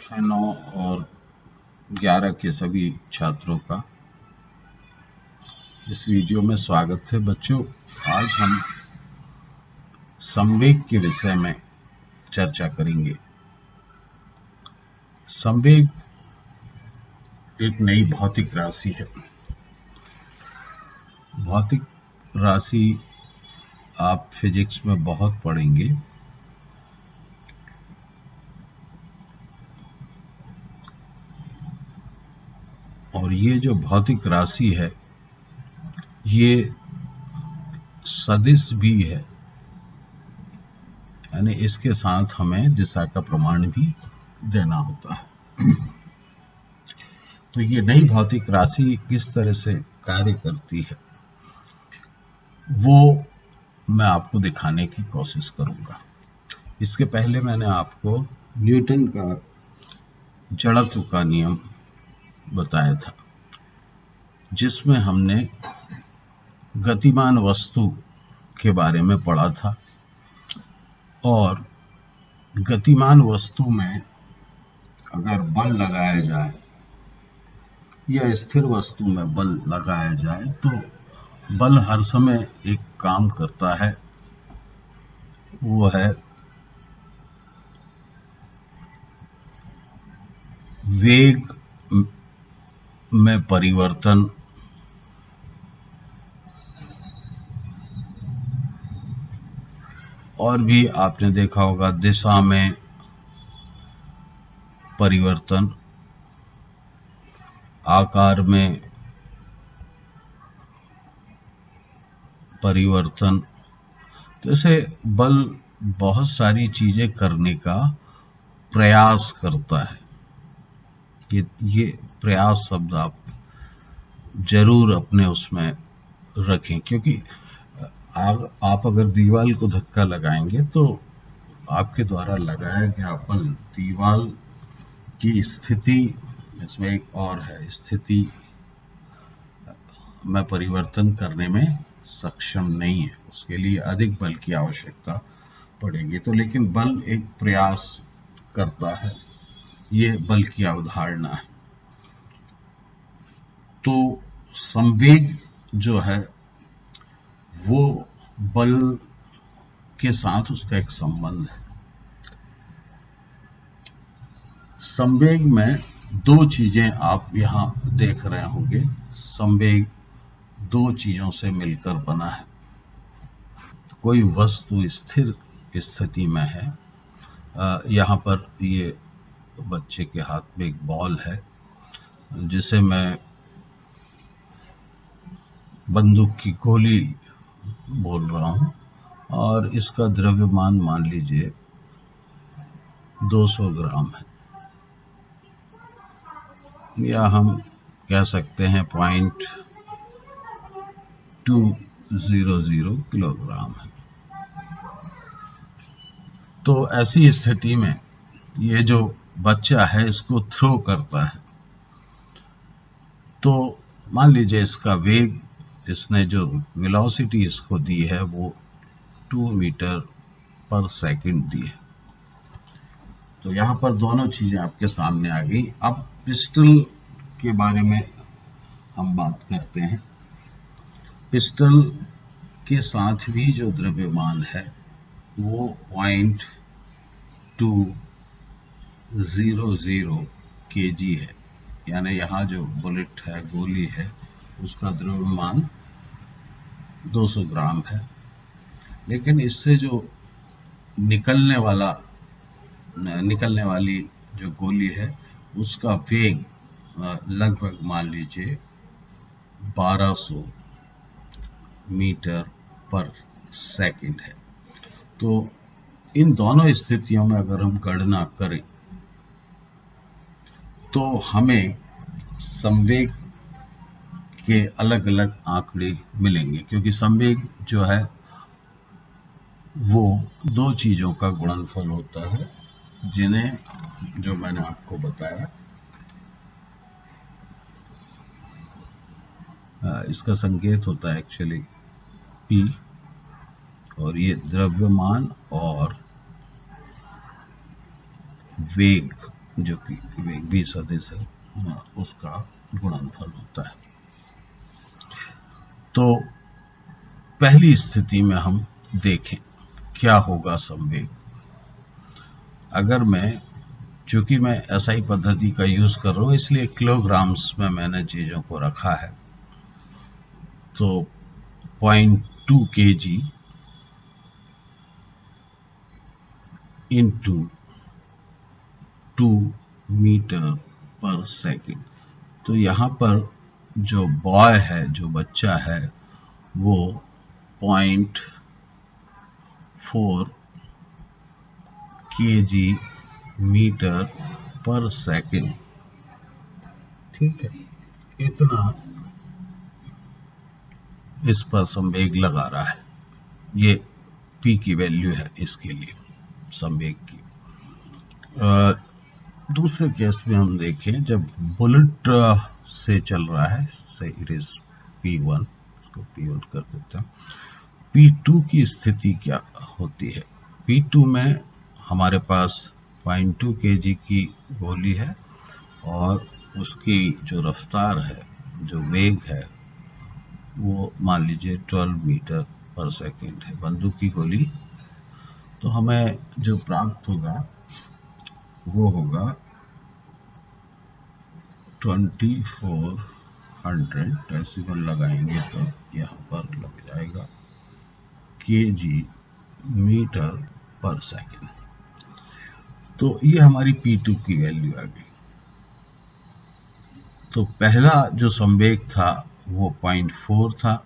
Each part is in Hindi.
कक्षा 9 और 11 के सभी छात्रों का इस वीडियो में स्वागत है। बच्चों, आज हम संवेग के विषय में चर्चा करेंगे। संवेग एक नई भौतिक राशि है। भौतिक राशि आप फिजिक्स में बहुत पढ़ेंगे। और ये जो भौतिक राशि है ये सदिश भी है, यानी इसके साथ हमें दिशा का प्रमाण भी देना होता है। तो ये नई भौतिक राशि किस तरह से कार्य करती है वो मैं आपको दिखाने की कोशिश करूंगा। इसके पहले मैंने आपको न्यूटन का जड़त्व का नियम बताया था, जिसमें हमने गतिमान वस्तु के बारे में पढ़ा था। और गतिमान वस्तु में अगर बल लगाया जाए या स्थिर वस्तु में बल लगाया जाए तो बल हर समय एक काम करता है, वो है वेग में परिवर्तन और भी आपने देखा होगा दिशा में परिवर्तन, आकार में परिवर्तन। जैसे बल बहुत सारी चीजें करने का प्रयास करता है। ये प्रयास शब्द आप जरूर अपने उसमें रखें, क्योंकि आप अगर दीवार को धक्का लगाएंगे तो आपके द्वारा लगाया गया बल दीवार की स्थिति, इसमें एक और है, स्थिति में परिवर्तन करने में सक्षम नहीं है। उसके लिए अधिक बल की आवश्यकता पड़ेगी। तो लेकिन बल एक प्रयास करता है, ये बल की अवधारणा है। तो संवेग जो है वो बल के साथ उसका एक संबंध है। संवेग में दो चीजें आप यहां देख रहे होंगे। संवेग दो चीजों से मिलकर बना है। कोई वस्तु स्थिर स्थिति में है, यहां पर ये बच्चे के हाथ में एक बॉल है जिसे मैं बंदूक की गोली बोल रहा हूं, और इसका द्रव्यमान मान लीजिए 200 ग्राम है, या हम कह सकते हैं 0.200 किलोग्राम है। तो ऐसी स्थिति में ये जो बच्चा है इसको थ्रो करता है, तो मान लीजिए इसका वेग, इसने जो वेलोसिटी इसको दी है वो 2 मीटर पर सेकंड दी है। तो यहाँ पर दोनों चीजें आपके सामने आ गई। अब पिस्टल के बारे में हम बात करते हैं। पिस्टल के साथ भी जो द्रव्यमान है वो 0.200 kg है, यानी यहाँ जो बुलेट है, गोली है, उसका द्रव्यमान 200 ग्राम है। लेकिन इससे जो निकलने वाली जो गोली है उसका वेग लगभग मान लीजिए 1200 मीटर पर सेकंड है। तो इन दोनों स्थितियों में अगर हम गणना करें तो हमें संवेग के अलग अलग आंकड़े मिलेंगे, क्योंकि संवेग जो है वो दो चीजों का गुणनफल होता है, जिन्हें जो मैंने आपको बताया, इसका संकेत होता है एक्चुअली P, और ये द्रव्यमान और वेग जो कि वेग v सदिश है उसका गुणनफल होता है। तो पहली स्थिति में हम देखें क्या होगा संवेग। अगर चूंकि मैं एसआई पद्धति का यूज कर रहा हूं इसलिए किलोग्राम्स में मैंने चीजों को रखा है। तो 0.2 kg इंटू 2 मीटर पर सेकेंड। तो यहाँ पर जो बॉय है, जो बच्चा है, वो 0.4 kg मीटर पर सेकेंड, ठीक है, इतना इस पर संवेग लगा रहा है। ये p की वैल्यू है इसके लिए संवेग की। दूसरे केस में हम देखें जब बुलेट से चल रहा है, से इट इज P1, इसको P1 कर देते हैं। P2 की स्थिति क्या होती है? P2 में हमारे पास 0.2 kg की गोली है और उसकी जो रफ्तार है, जो वेग है, वो मान लीजिए 12 मीटर पर सेकेंड है, बंदूक की गोली। तो हमें जो प्राप्त होगा वो होगा 2400, डेसिमल लगाएंगे तो यहाँ पर लग जाएगा kg मीटर पर सेकेंड। तो ये हमारी P2 की वैल्यू आ गई। तो पहला जो संवेग था वो 0.4 था।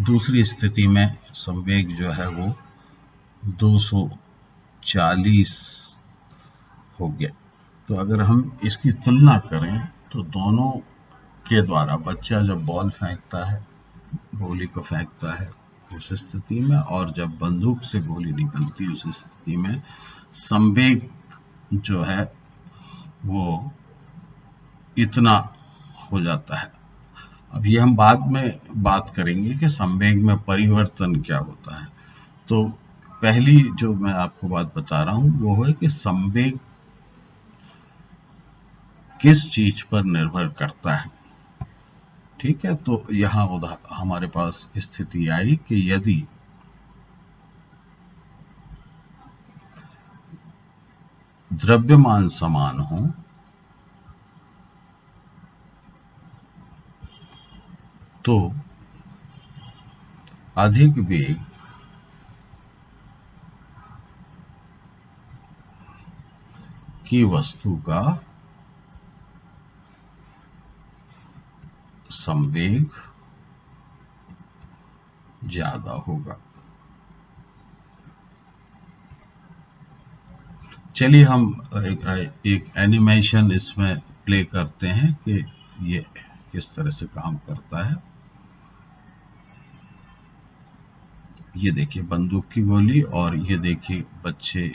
दूसरी स्थिति में संवेग जो है वो 240 हो गया। तो अगर हम इसकी तुलना करें तो दोनों के द्वारा बच्चा जब बॉल फेंकता है, गोली को फेंकता है उस स्थिति में, और जब बंदूक से गोली निकलती है उस स्थिति में संवेग जो है वो इतना हो जाता है। अब ये हम बाद में बात करेंगे कि संवेग में परिवर्तन क्या होता है। तो पहली जो मैं आपको बात बता रहा हूं वो है कि संवेग किस चीज पर निर्भर करता है, ठीक है। तो यहां हमारे पास स्थिति आई कि यदि द्रव्यमान समान हो तो अधिक वेग की वस्तु का संवेग ज्यादा होगा। चलिए हम एक एनिमेशन इसमें प्ले करते हैं कि ये किस तरह से काम करता है। ये देखिए बंदूक की गोली और ये देखिए बच्चे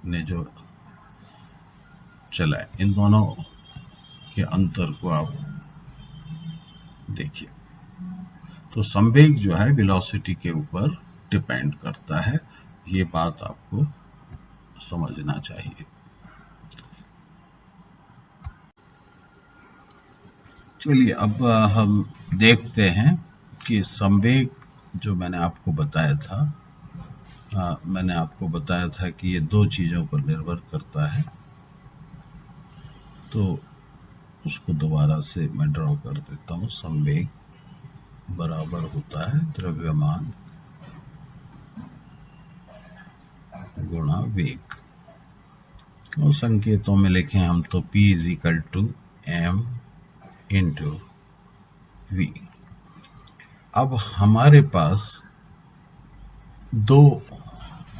ने जो चलाए, इन दोनों के अंतर को आप देखिए। तो संवेग जो है वेलोसिटी के ऊपर डिपेंड करता है, ये बात आपको समझना चाहिए। चलिए अब हम देखते हैं कि संवेग जो मैंने आपको बताया था कि ये दो चीजों पर निर्भर करता है। तो उसको दोबारा से मैं ड्रॉ कर देता हूँ। संवेग बराबर होता है द्रव्यमान गुणा वेग, और संकेतों में लिखें हम तो P = m × v। अब हमारे पास दो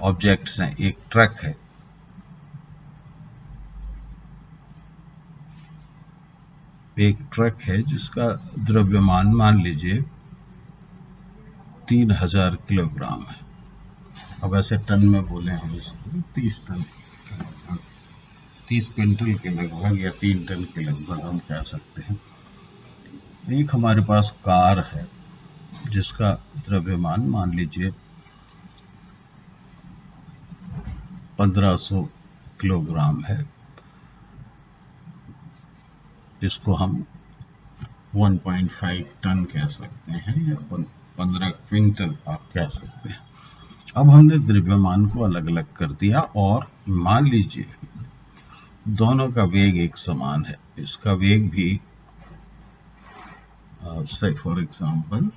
ऑब्जेक्ट्स हैं, एक ट्रक है, जिसका द्रव्यमान मान लीजिए 3000 किलोग्राम है। अब ऐसे टन में बोले हम इसको 30 टन, 30 क्विंटल के लगभग या 3 टन के लगभग हम कह सकते हैं। एक हमारे पास कार है जिसका द्रव्यमान मान लीजिए 1500 किलोग्राम है, इसको हम 1.5 टन कह सकते हैं या 15 क्विंटल आप कह सकते हैं। अब हमने द्रव्यमान को अलग अलग कर दिया और मान लीजिए दोनों का वेग एक समान है। इसका वेग भी से फॉर एग्जांपल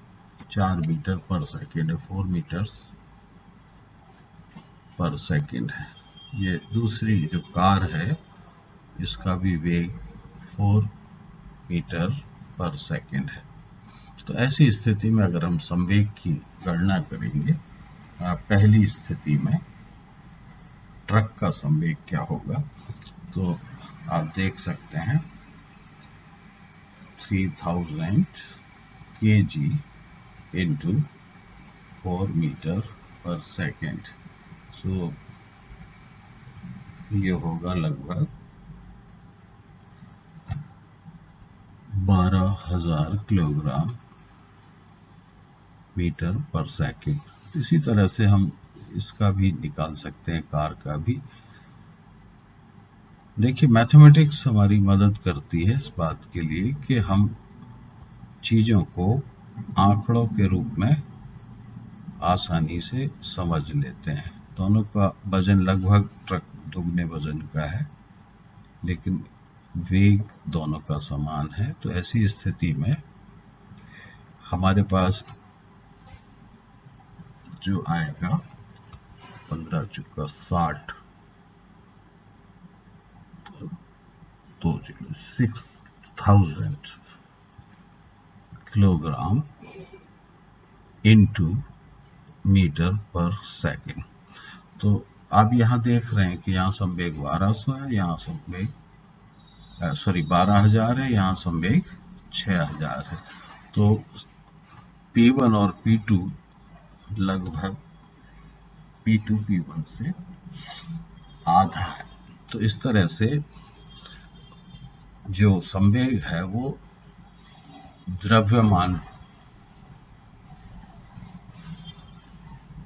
4 मीटर पर सेकेंड है, 4 मीटर्स पर सेकेंड है। ये दूसरी जो कार है इसका भी वेग 4 मीटर पर सेकेंड है। तो ऐसी स्थिति में अगर हम संवेग की गणना करेंगे, पहली स्थिति में ट्रक का संवेग क्या होगा, तो आप देख सकते हैं 3000 kg इंटू 4 मीटर पर सेकेंड। सो ये होगा लगभग 12,000 किलोग्राम मीटर पर सेकेंड। इसी तरह से हम इसका भी निकाल सकते हैं, कार का भी। देखिए, मैथमेटिक्स हमारी मदद करती है इस बात के लिए कि हम चीज़ों को आंकड़ों के रूप में आसानी से समझ लेते हैं। दोनों का वजन लगभग ट्रक दुगने वजन का है, लेकिन वेग दोनों का समान है। तो ऐसी स्थिति में हमारे पास जो आएगा 15 चुका 60 तो 6000 किलोग्राम इंटू मीटर पर सेकेंड। तो आप यहाँ देख रहे हैं कि यहाँ संवेग 1200 है, यहाँ संवेग 12,000 है, यहाँ संवेग 6,000 है। तो P1 और P2 लगभग P2 P1 से आधा है। तो इस तरह से जो संवेग है वो द्रव्यमान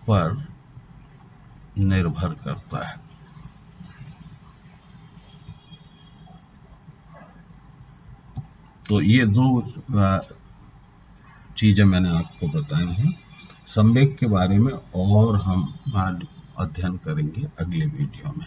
पर निर्भर करता है। तो ये दो चीजें मैंने आपको बताई हैं। संवेग के बारे में और हम अध्ययन करेंगे अगले वीडियो में।